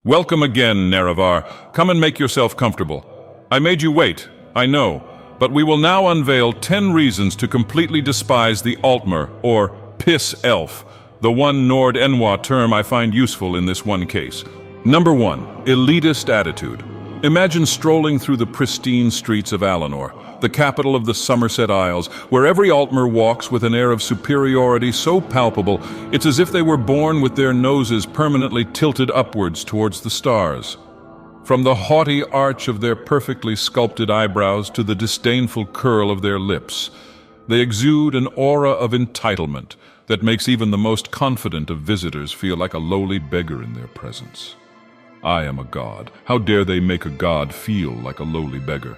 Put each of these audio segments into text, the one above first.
Welcome again, Nerevar. Come and make yourself comfortable. I made you wait, I know, but we will now unveil 10 reasons to completely despise the Altmer, or piss elf, the one Nord-Enwa term I find useful in this one case. Number 1. Elitist Attitude. Imagine strolling through the pristine streets of Alinor, the capital of the Somerset Isles, where every Altmer walks with an air of superiority so palpable it's as if they were born with their noses permanently tilted upwards towards the stars. From the haughty arch of their perfectly sculpted eyebrows to the disdainful curl of their lips, they exude an aura of entitlement that makes even the most confident of visitors feel like a lowly beggar in their presence. I am a god. How dare they make a god feel like a lowly beggar?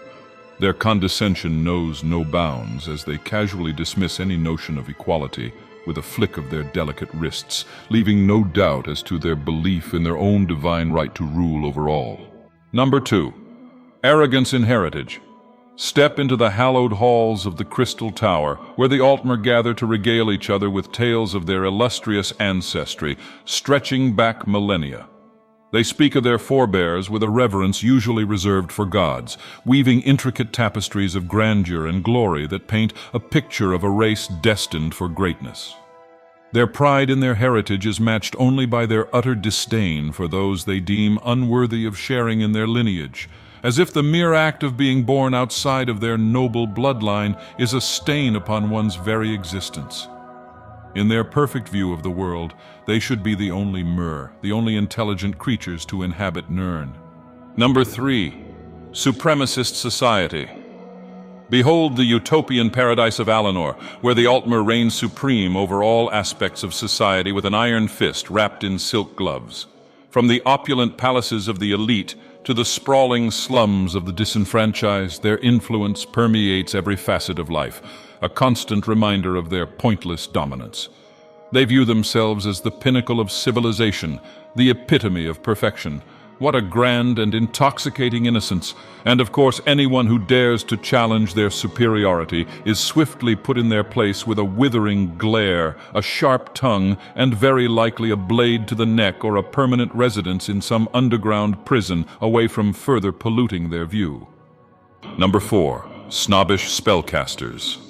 Their condescension knows no bounds as they casually dismiss any notion of equality with a flick of their delicate wrists, leaving no doubt as to their belief in their own divine right to rule over all. Number 2. Arrogance in heritage. Step into the hallowed halls of the Crystal Tower, where the Altmer gather to regale each other with tales of their illustrious ancestry, stretching back millennia. They speak of their forebears with a reverence usually reserved for gods, weaving intricate tapestries of grandeur and glory that paint a picture of a race destined for greatness. Their pride in their heritage is matched only by their utter disdain for those they deem unworthy of sharing in their lineage, as if the mere act of being born outside of their noble bloodline is a stain upon one's very existence. In their perfect view of the world, they should be the only Mer, the only intelligent creatures to inhabit Nirn. Number 3. Supremacist Society. Behold the utopian paradise of Alinor, where the Altmer reigns supreme over all aspects of society with an iron fist wrapped in silk gloves. From the opulent palaces of the elite to the sprawling slums of the disenfranchised, their influence permeates every facet of life, a constant reminder of their pointless dominance. They view themselves as the pinnacle of civilization, the epitome of perfection. What a grand and intoxicating innocence! And of course, anyone who dares to challenge their superiority is swiftly put in their place with a withering glare, a sharp tongue, and very likely a blade to the neck or a permanent residence in some underground prison away from further polluting their view. Number 4. Snobbish Spellcasters.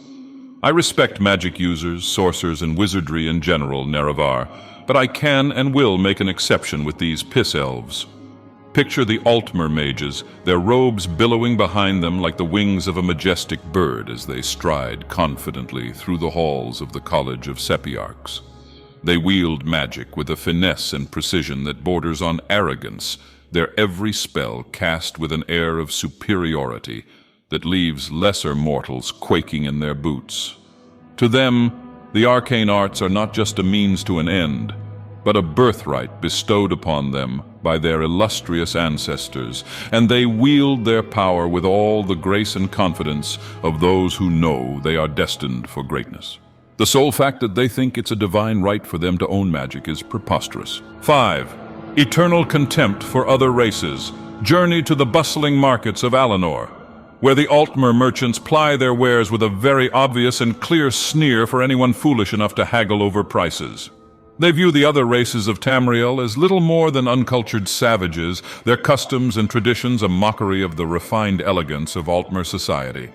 I respect magic users, sorcerers, and wizardry in general, Nerevar, but I can and will make an exception with these piss elves. Picture the Altmer mages, their robes billowing behind them like the wings of a majestic bird as they stride confidently through the halls of the College of Sepiarchs. They wield magic with a finesse and precision that borders on arrogance, their every spell cast with an air of superiority that leaves lesser mortals quaking in their boots. To them, the arcane arts are not just a means to an end, but a birthright bestowed upon them by their illustrious ancestors, and they wield their power with all the grace and confidence of those who know they are destined for greatness. The sole fact that they think it's a divine right for them to own magic is preposterous. 5. Eternal contempt for other races. Journey to the bustling markets of Alinor, where the Altmer merchants ply their wares with a very obvious and clear sneer for anyone foolish enough to haggle over prices. They view the other races of Tamriel as little more than uncultured savages, their customs and traditions a mockery of the refined elegance of Altmer society.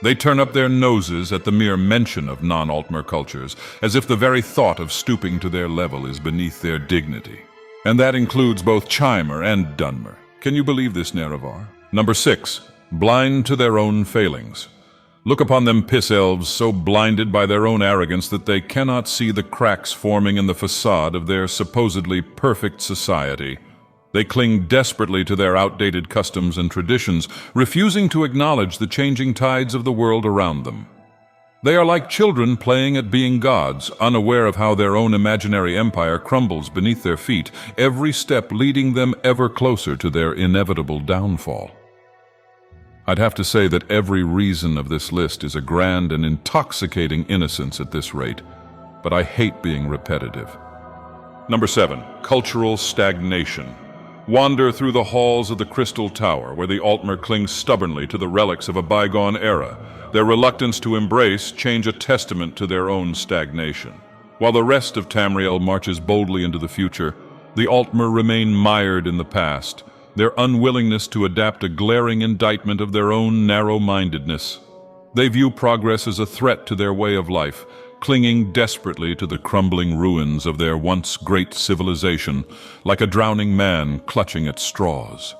They turn up their noses at the mere mention of non-Altmer cultures, as if the very thought of stooping to their level is beneath their dignity. And that includes both Chimer and Dunmer. Can you believe this, Nerevar? Number 6. Blind to their own failings. Look upon them piss elves, so blinded by their own arrogance that they cannot see the cracks forming in the facade of their supposedly perfect society. They cling desperately to their outdated customs and traditions, refusing to acknowledge the changing tides of the world around them. They are like children playing at being gods, unaware of how their own imaginary empire crumbles beneath their feet, every step leading them ever closer to their inevitable downfall. I'd have to say that every reason of this list is a grand and intoxicating innocence at this rate, but I hate being repetitive. Number 7. Cultural stagnation. Wander through the halls of the Crystal Tower, where the Altmer cling stubbornly to the relics of a bygone era. Their reluctance to embrace change a testament to their own stagnation. While the rest of Tamriel marches boldly into the future, The Altmer remain mired in the past, their unwillingness to adapt a glaring indictment of their own narrow-mindedness. They view progress as a threat to their way of life, clinging desperately to the crumbling ruins of their once great civilization, like a drowning man clutching at straws.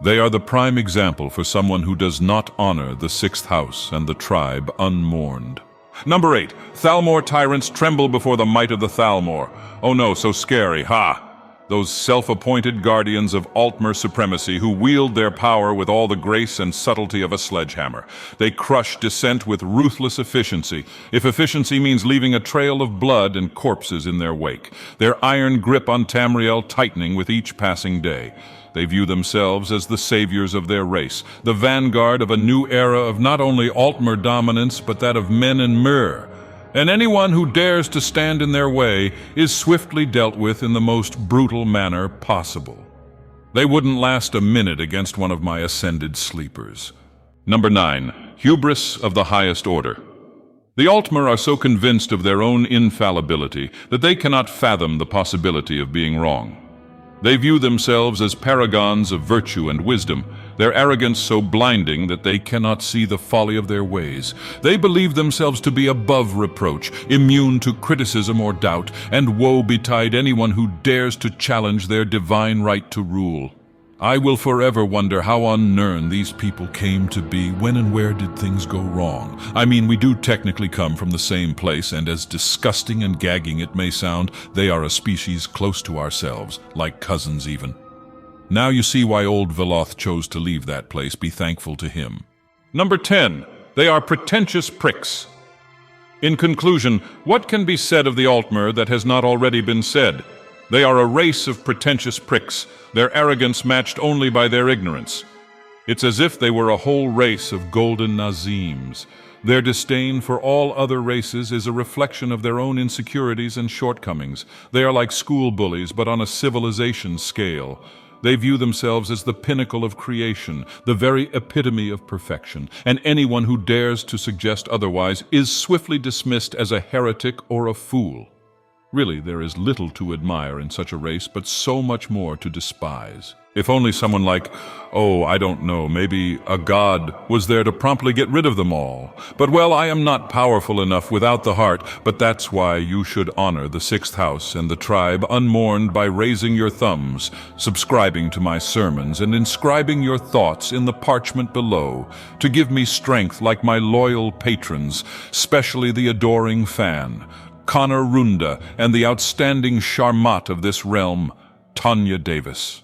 They are the prime example for someone who does not honor the sixth house and the tribe unmourned. Number 8. Thalmor Tyrants tremble before the might of the Thalmor. Oh no, so scary, ha! Those self-appointed guardians of Altmer supremacy who wield their power with all the grace and subtlety of a sledgehammer. They crush dissent with ruthless efficiency, if efficiency means leaving a trail of blood and corpses in their wake, their iron grip on Tamriel tightening with each passing day. They view themselves as the saviors of their race, the vanguard of a new era of not only Altmer dominance, but that of men and Myr. And anyone who dares to stand in their way is swiftly dealt with in the most brutal manner possible. They wouldn't last a minute against one of my ascended sleepers. Number 9. Hubris of the highest order. The Altmer are so convinced of their own infallibility that they cannot fathom the possibility of being wrong. They view themselves as paragons of virtue and wisdom, their arrogance so blinding that they cannot see the folly of their ways. They believe themselves to be above reproach, immune to criticism or doubt, and woe betide anyone who dares to challenge their divine right to rule. I will forever wonder how on Nirn these people came to be. When and where did things go wrong? I mean, we do technically come from the same place, and as disgusting and gagging it may sound, they are a species close to ourselves, like cousins even. Now you see why old Veloth chose to leave that place. Be thankful to him. Number 10. They are pretentious pricks. In conclusion, what can be said of the Altmer that has not already been said? They are a race of pretentious pricks, their arrogance matched only by their ignorance. It's as if they were a whole race of golden Nazims. Their disdain for all other races is a reflection of their own insecurities and shortcomings. They are like school bullies, but on a civilization scale. They view themselves as the pinnacle of creation, the very epitome of perfection, and anyone who dares to suggest otherwise is swiftly dismissed as a heretic or a fool. Really, there is little to admire in such a race, but so much more to despise. If only someone like, I don't know, maybe a god was there to promptly get rid of them all. But well, I am not powerful enough without the heart, but that's why you should honor the sixth house and the tribe unmourned by raising your thumbs, subscribing to my sermons, and inscribing your thoughts in the parchment below, to give me strength like my loyal patrons, specially the adoring Fan, Connor Runda, and the outstanding Charmat of this realm, Tanya Davis.